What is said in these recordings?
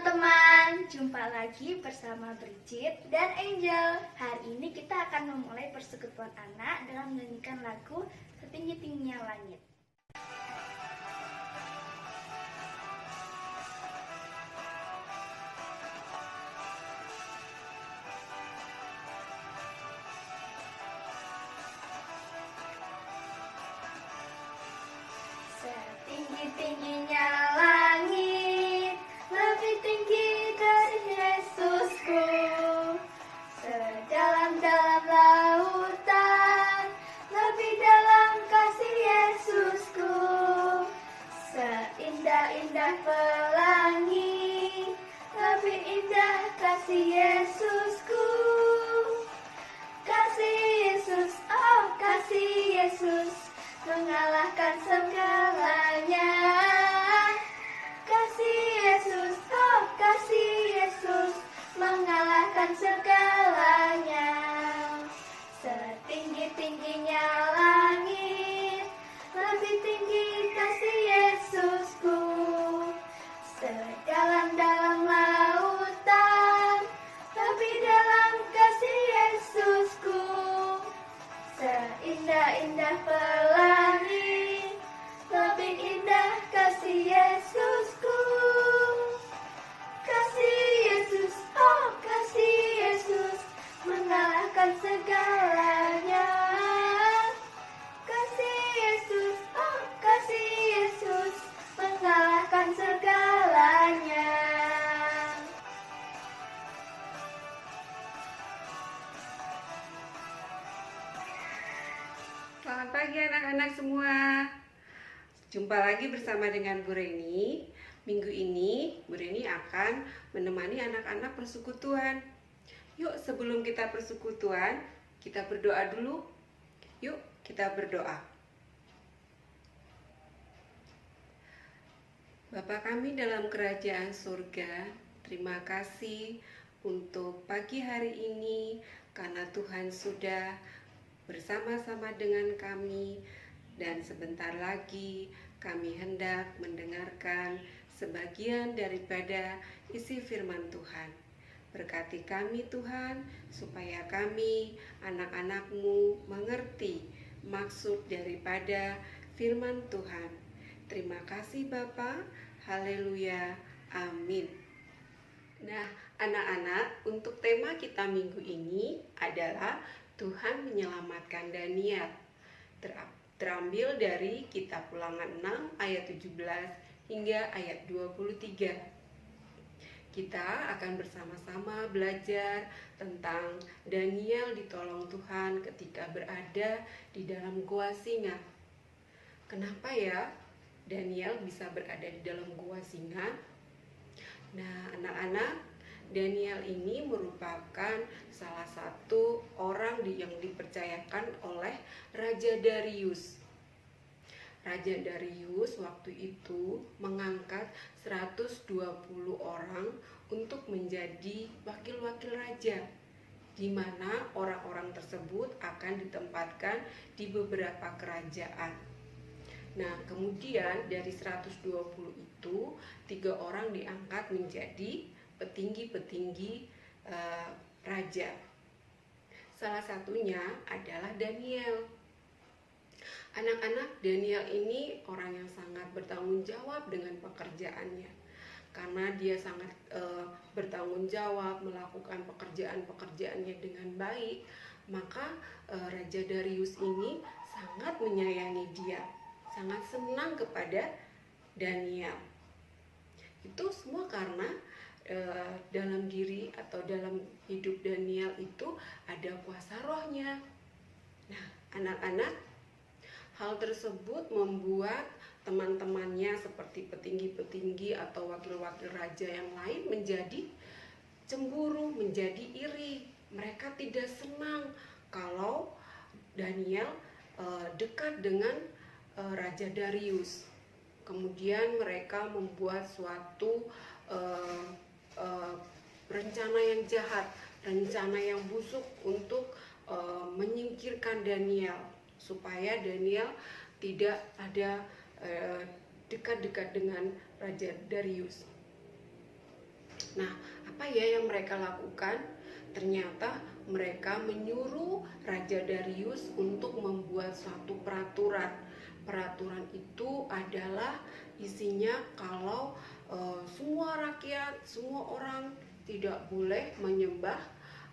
teman-teman, jumpa lagi bersama Bridget dan Angel. Hari ini kita akan memulai persekutuan anak dengan menyanyikan lagu Setinggi-tingginya Langit. Setinggi-tingginya langit, lebih tinggi dari Yesusku. Sedalam-dalam lautan, lebih dalam kasih Yesusku. Seindah-indah pelangi, lebih indah kasih Yesusku. Kasih Yesus, oh kasih Yesus, mengalahkan segalanya. Kasih Yesus, oh kasih Yesus, mengalahkan segalanya. Setinggi-tingginya langit, lebih tinggi kasih Yesusku. Sedalam-dalam lautan, lebih dalam kasih Yesusku. Seindah-indah pelangi, lebih indah kasih Yesusku. Kasih Yesus, oh kasih Yesus, mengalahkan segalanya. Kasih Yesus, oh kasih Yesus, mengalahkan segalanya. Selamat pagi anak-anak semua. Jumpa lagi bersama dengan Bu Reni. Minggu ini Bu Reni akan menemani anak-anak persekutuan. Yuk sebelum kita persekutuan, kita berdoa dulu. Yuk kita berdoa. Bapa kami dalam kerajaan surga, terima kasih untuk pagi hari ini karena Tuhan sudah bersama-sama dengan kami, dan sebentar lagi kami hendak mendengarkan sebagian daripada isi firman Tuhan. Berkati kami Tuhan, supaya kami anak-anak-Mu mengerti maksud daripada firman Tuhan. Terima kasih Bapa, haleluya, amin. Nah anak-anak, untuk tema kita minggu ini adalah Tuhan menyelamatkan Daniel. Terambil dari kitab Ulangan 6 ayat 17 hingga ayat 23. Kita akan bersama-sama belajar tentang Daniel ditolong Tuhan ketika berada di dalam gua singa. Kenapa ya Daniel bisa berada di dalam gua singa? Nah, anak-anak, Daniel ini merupakan salah satu orang yang dipercayakan oleh Raja Darius. Raja Darius waktu itu mengangkat 120 orang untuk menjadi wakil-wakil raja, di mana orang-orang tersebut akan ditempatkan di beberapa kerajaan. Nah, kemudian dari 120 itu 3 orang diangkat menjadi petinggi-petinggi raja. Salah satunya adalah Daniel. Anak-anak, Daniel ini orang yang sangat bertanggung jawab dengan pekerjaannya. Karena dia sangat bertanggung jawab melakukan pekerjaan-pekerjaannya dengan baik, maka Raja Darius ini sangat menyayangi dia, sangat senang kepada Daniel. Itu semua karena dalam diri atau dalam hidup Daniel itu ada kuasa rohnya. Nah, anak-anak, hal tersebut membuat teman-temannya seperti petinggi-petinggi atau wakil-wakil raja yang lain menjadi cemburu, menjadi iri. Mereka tidak senang kalau Daniel dekat dengan Raja Darius. Kemudian mereka membuat suatu rencana yang jahat, rencana yang busuk untuk menyingkirkan Daniel, supaya Daniel tidak ada dekat-dekat dengan Raja Darius. Nah, apa ya yang mereka lakukan? Ternyata mereka menyuruh Raja Darius untuk membuat suatu peraturan. Peraturan itu adalah isinya kalau semua rakyat, semua orang tidak boleh menyembah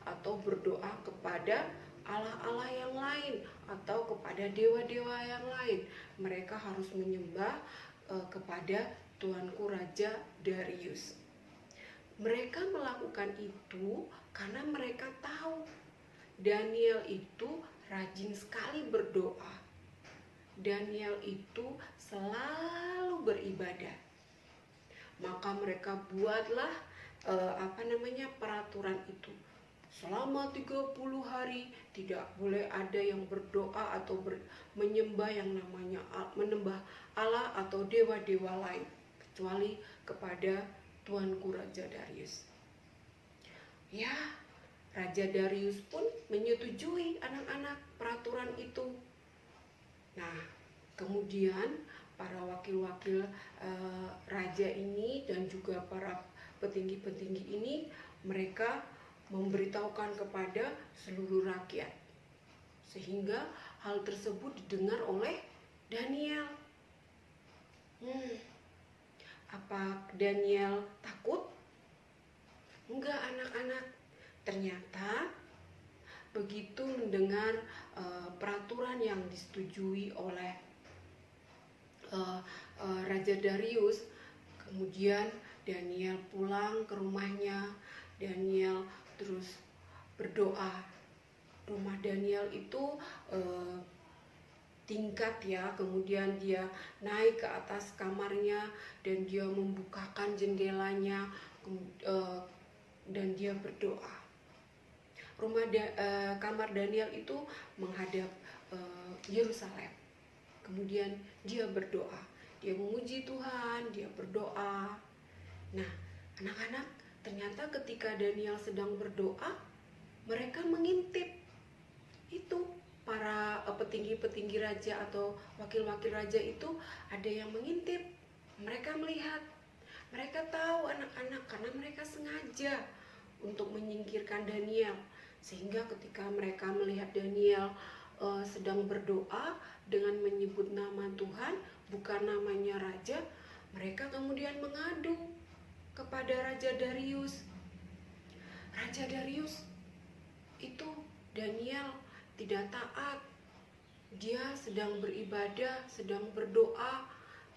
atau berdoa kepada Allah-Allah yang lain atau kepada dewa-dewa yang lain. Mereka harus menyembah kepada Tuanku Raja Darius. Mereka melakukan itu karena mereka tahu Daniel itu rajin sekali berdoa. Daniel itu selalu beribadah. Maka mereka buatlah peraturan itu. Selama 30 hari tidak boleh ada yang berdoa atau menyembah yang namanya menyembah Allah atau dewa-dewa lain kecuali kepada Tuanku Raja Darius. Ya, Raja Darius pun menyetujui anak-anak peraturan itu. Nah, kemudian para wakil-wakil raja ini dan juga para petinggi-petinggi ini mereka memberitahukan kepada seluruh rakyat sehingga hal tersebut didengar oleh Daniel. Apa Daniel takut? Enggak, anak-anak. Ternyata begitu mendengar peraturan yang disetujui oleh Raja Darius, kemudian Daniel pulang ke rumahnya. Daniel terus berdoa. Rumah Daniel itu tingkat ya, kemudian dia naik ke atas kamarnya dan dia membukakan jendelanya dan dia berdoa. Kamar Daniel itu menghadap Yerusalem. Kemudian dia berdoa, dia memuji Tuhan, dia berdoa. Nah, anak-anak, ternyata ketika Daniel sedang berdoa, mereka mengintip. Itu para petinggi-petinggi raja atau wakil-wakil raja itu ada yang mengintip. Mereka melihat, mereka tahu anak-anak karena mereka sengaja untuk menyingkirkan Daniel. Sehingga ketika mereka melihat Daniel sedang berdoa dengan menyebut nama Tuhan, bukan namanya raja, mereka kemudian mengadu kepada Raja Darius. Raja Darius itu Daniel tidak taat. Dia sedang beribadah, sedang berdoa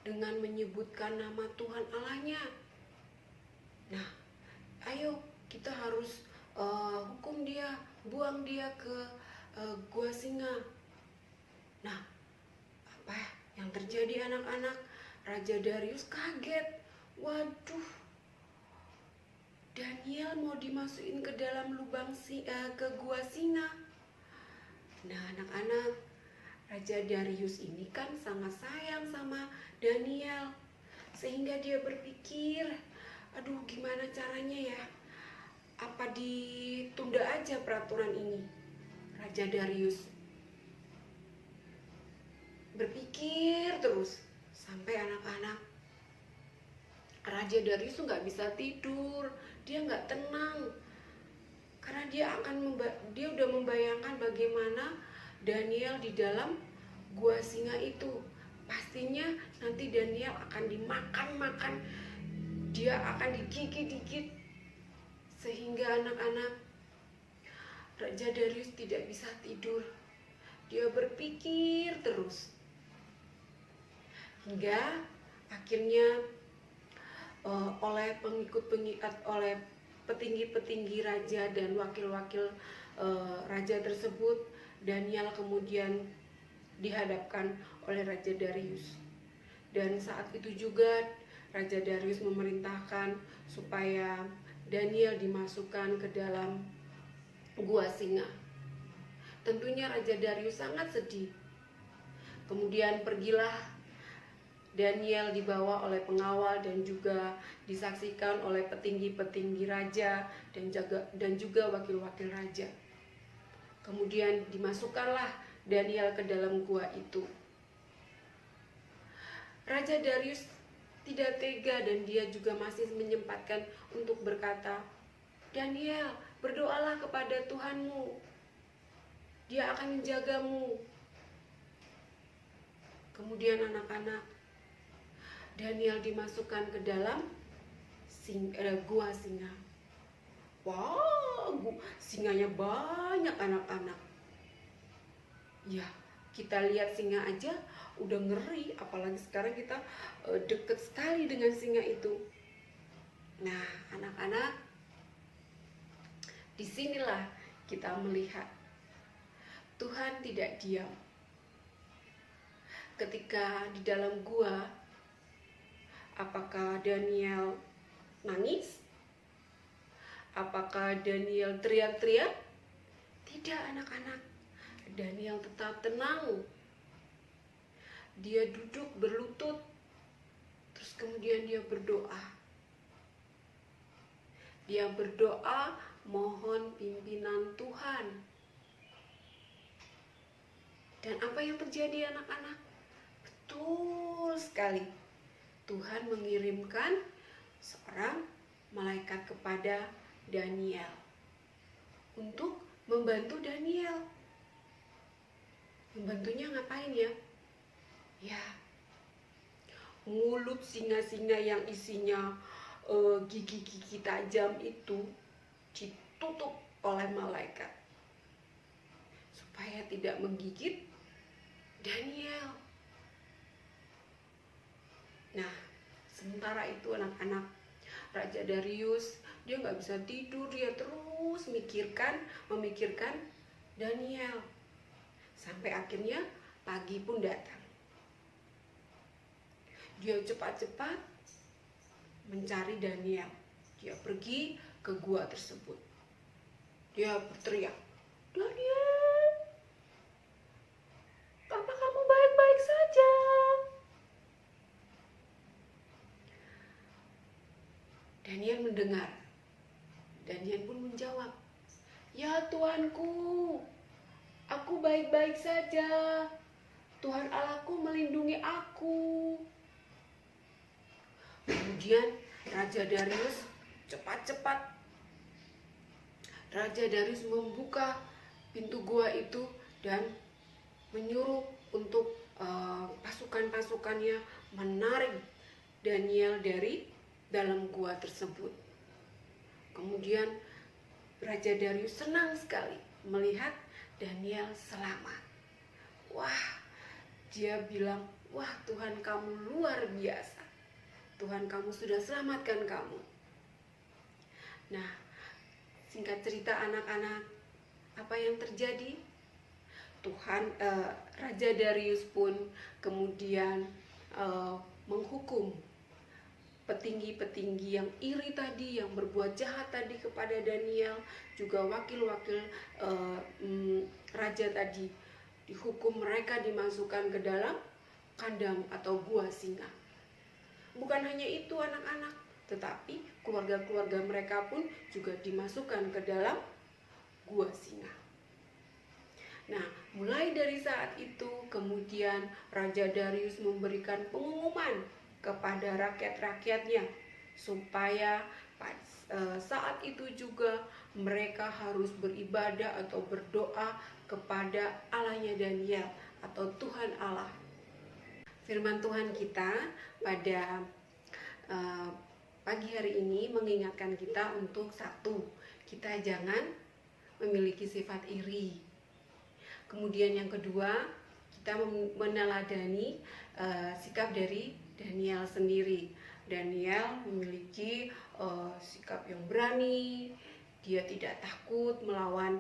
dengan menyebutkan nama Tuhan Allahnya. Nah, ayo kita harus hukum dia, buang dia ke gua singa. Nah, apa yang terjadi anak-anak? Raja Darius kaget. Waduh, Daniel mau dimasukin ke dalam lubang ke gua singa. Nah, anak-anak, Raja Darius ini kan sangat sayang sama Daniel, sehingga dia berpikir, aduh gimana caranya ya? Apa ditunda aja peraturan ini? Raja Darius berpikir terus sampai anak-anak. Raja Darius tuh nggak bisa tidur, dia nggak tenang karena dia udah membayangkan bagaimana Daniel di dalam gua singa itu. Pastinya nanti Daniel akan dimakan, dia akan digigit sehingga anak-anak Raja Darius tidak bisa tidur. Dia berpikir terus hingga akhirnya oleh petinggi-petinggi raja dan wakil-wakil raja tersebut, Daniel kemudian dihadapkan oleh Raja Darius. Dan saat itu juga Raja Darius memerintahkan supaya Daniel dimasukkan ke dalam gua singa. Tentunya Raja Darius sangat sedih. Kemudian pergilah Daniel dibawa oleh pengawal dan juga disaksikan oleh petinggi-petinggi raja dan juga wakil-wakil raja. Kemudian dimasukkanlah Daniel ke dalam gua itu. Raja Darius tidak tega dan dia juga masih menyempatkan untuk berkata, "Daniel, berdoalah kepada Tuhanmu. Dia akan menjagamu." Kemudian anak-anak, Daniel dimasukkan ke dalam gua singa. Wah, singanya banyak anak-anak. Ya, kita lihat singa aja udah ngeri, apalagi sekarang kita deket sekali dengan singa itu. Nah, anak-anak, disinilah kita melihat Tuhan tidak diam. Ketika di dalam gua, apakah Daniel nangis? Apakah Daniel teriak-teriak? Tidak, anak-anak. Daniel tetap tenang. Dia duduk berlutut, terus kemudian dia berdoa. Dia berdoa mohon pimpinan Tuhan. Dan apa yang terjadi, anak-anak? Betul sekali. Tuhan mengirimkan seorang malaikat kepada Daniel untuk membantu Daniel. Membantunya ngapain ya? Ya, mulut singa-singa yang isinya gigi-gigi tajam itu ditutup oleh malaikat supaya tidak menggigit Daniel. Nah, sementara itu anak-anak, Raja Darius dia nggak bisa tidur, dia terus memikirkan Daniel. Sampai akhirnya pagi pun datang. Dia cepat-cepat mencari Daniel. Dia pergi ke gua tersebut. Dia berteriak, "Daniel, apa kamu baik-baik saja?" Daniel mendengar. Daniel pun menjawab, "Ya Tuanku, aku baik-baik saja. Tuhan Allahku melindungi aku." Kemudian Raja Darius cepat-cepat. Raja Darius membuka pintu gua itu dan menyuruh untuk pasukan-pasukannya menarik Daniel dari dalam gua tersebut. Kemudian Raja Darius senang sekali melihat Daniel selamat. Wah, dia bilang, "Wah, Tuhan kamu luar biasa. Tuhan kamu sudah selamatkan kamu." Nah, singkat cerita anak-anak, apa yang terjadi? Raja Darius pun kemudian menghukum petinggi-petinggi yang iri tadi, yang berbuat jahat tadi kepada Daniel, juga wakil-wakil raja tadi, dihukum, mereka dimasukkan ke dalam kandang atau gua singa. Bukan hanya itu anak-anak, tetapi keluarga-keluarga mereka pun juga dimasukkan ke dalam gua singa. Nah, mulai dari saat itu kemudian Raja Darius memberikan pengumuman kepada rakyat-rakyatnya supaya saat itu juga mereka harus beribadah atau berdoa kepada Allahnya Daniel atau Tuhan Allah. Firman Tuhan kita pada pagi hari ini mengingatkan kita untuk satu, kita jangan memiliki sifat iri. Kemudian yang kedua, kita meneladani sikap dari Daniel sendiri. Daniel memiliki sikap yang berani. Dia tidak takut melawan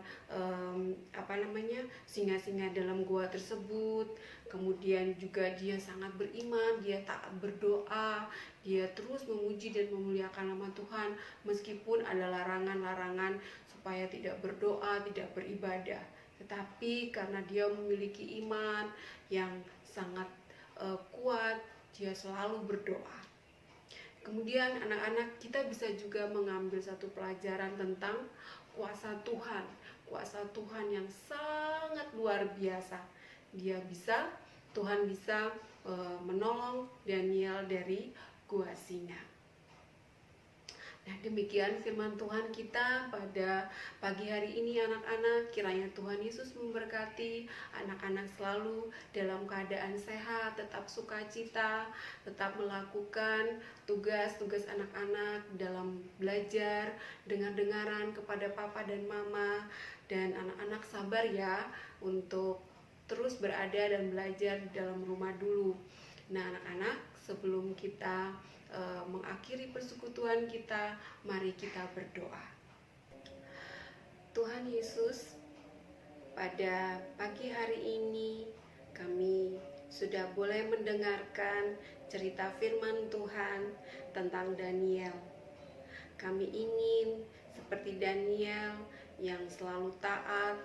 singa-singa dalam gua tersebut. Kemudian juga dia sangat beriman, dia taat berdoa, dia terus memuji dan memuliakan nama Tuhan meskipun ada larangan-larangan supaya tidak berdoa, tidak beribadah. Tetapi karena dia memiliki iman yang sangat kuat, dia selalu berdoa. Kemudian anak-anak, kita bisa juga mengambil satu pelajaran tentang kuasa Tuhan. Kuasa Tuhan yang sangat luar biasa. Tuhan bisa menolong Daniel dari gua singa. Nah, demikian firman Tuhan kita pada pagi hari ini anak-anak. Kiranya Tuhan Yesus memberkati anak-anak selalu dalam keadaan sehat, tetap sukacita, tetap melakukan tugas-tugas anak-anak dalam belajar, dengar-dengaran kepada papa dan mama. Dan anak-anak sabar ya untuk terus berada dan belajar di dalam rumah dulu. Nah, anak-anak, sebelum kita mengakhiri persekutuan kita, mari kita berdoa. Tuhan Yesus, pada pagi hari ini kami sudah boleh mendengarkan cerita firman Tuhan tentang Daniel. Kami ingin seperti Daniel yang selalu taat,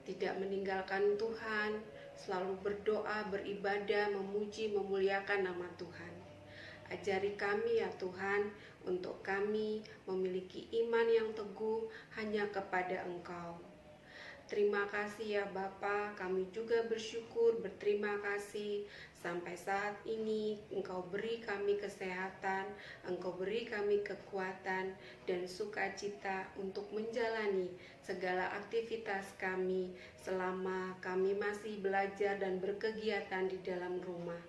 tidak meninggalkan Tuhan, selalu berdoa, beribadah, memuji, memuliakan nama Tuhan. Ajari kami ya Tuhan, untuk kami memiliki iman yang teguh hanya kepada Engkau. Terima kasih ya Bapa, kami juga bersyukur, berterima kasih sampai saat ini Engkau beri kami kesehatan, Engkau beri kami kekuatan dan sukacita untuk menjalani segala aktivitas kami selama kami masih belajar dan berkegiatan di dalam rumah.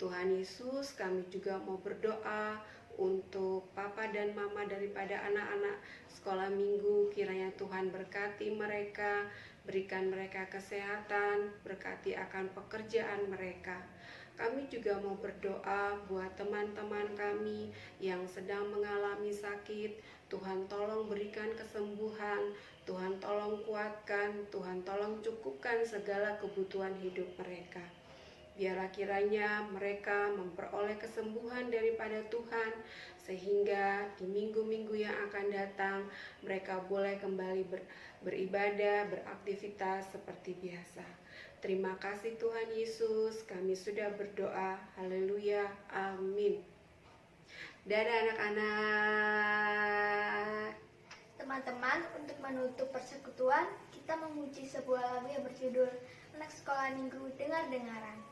Tuhan Yesus, kami juga mau berdoa untuk papa dan mama daripada anak-anak sekolah minggu. Kiranya Tuhan berkati mereka, berikan mereka kesehatan, berkati akan pekerjaan mereka. Kami juga mau berdoa buat teman-teman kami yang sedang mengalami sakit. Tuhan tolong berikan kesembuhan, Tuhan tolong kuatkan, Tuhan tolong cukupkan segala kebutuhan hidup mereka. Biarlah kiranya mereka memperoleh kesembuhan daripada Tuhan, sehingga di minggu-minggu yang akan datang mereka boleh kembali beribadah, beraktivitas seperti biasa. Terima kasih Tuhan Yesus, kami sudah berdoa. Haleluya, amin. Dadah anak-anak. Teman-teman, untuk menutup persekutuan, kita memuji sebuah lagu yang berjudul Anak Sekolah Minggu Dengar-dengaran.